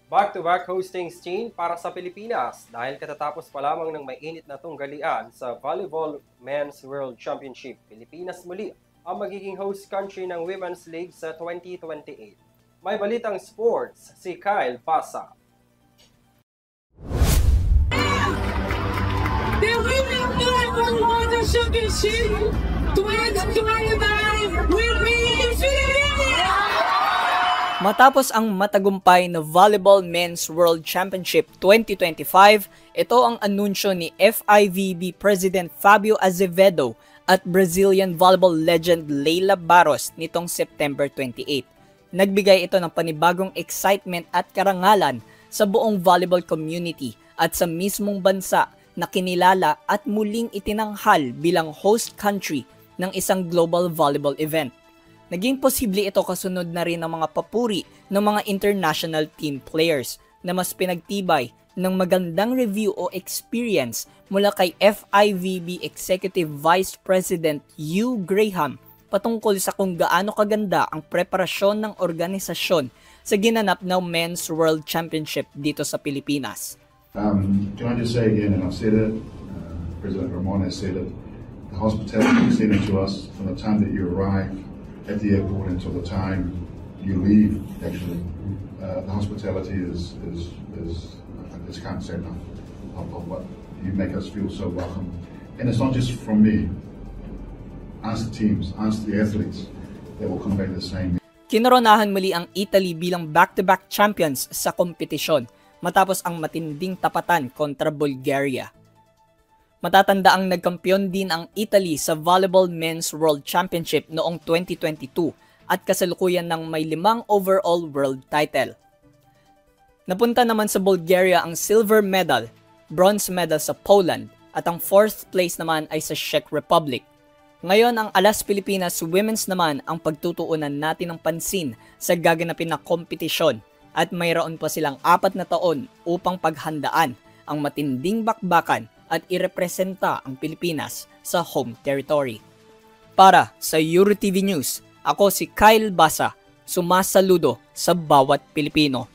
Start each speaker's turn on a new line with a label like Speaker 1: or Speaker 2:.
Speaker 1: Back-to-back hosting scene para sa Pilipinas dahil katatapos pa lamang ng mainit na tunggalian sa Volleyball Men's World Championship. Pilipinas muli ang magiging host country ng Women's League sa 2028. May balitang sports si Kyle Basa.
Speaker 2: The Women's World Championship 2025 will be in Philippines!
Speaker 3: Matapos ang matagumpay na Volleyball Men's World Championship 2025, ito ang anunsyo ni FIVB President Fabio Azevedo at Brazilian volleyball legend Leila Barros nitong September 28. Nagbigay ito ng panibagong excitement at karangalan sa buong volleyball community at sa mismong bansa na kinilala at muling itinanghal bilang host country ng isang global volleyball event. Naging posible ito kasunod na rin ng mga papuri ng mga international team players na mas pinagtibay ng magandang review o experience mula kay FIVB Executive Vice President Hugh Graham patungkol sa kung gaano kaganda ang preparasyon ng organisasyon sa ginanap na Men's World Championship dito sa Pilipinas.
Speaker 4: Can I just say again, and I've said it, President Ramon has said it, the hospitality extended to us from the time that you arrive at the airport until the time you leave, actually. The hospitality is I just can't say enough of what you make us feel so welcome. And it's not just from me. Ask the teams, ask the athletes, they will convey the same.
Speaker 3: Kinoronahan muli ang Italy bilang back-to-back champions sa kompetisyon matapos ang matinding tapatan kontra Bulgaria. Matatanda ang nagkampiyon din ang Italy sa Volleyball Men's World Championship noong 2022 at kasalukuyan ng may 5 overall world title. Napunta naman sa Bulgaria ang silver medal, bronze medal sa Poland at ang 4th place naman ay sa Czech Republic. Ngayon ang Alas Pilipinas Women's naman ang pagtutuunan natin ng pansin sa gaganapin na kompetisyon at mayroon pa silang 4 na taon upang paghandaan ang matinding bakbakan at irepresenta ang Pilipinas sa home territory. Para sa EuroTV News, ako si Kyle Basa, sumasaludo sa bawat Pilipino.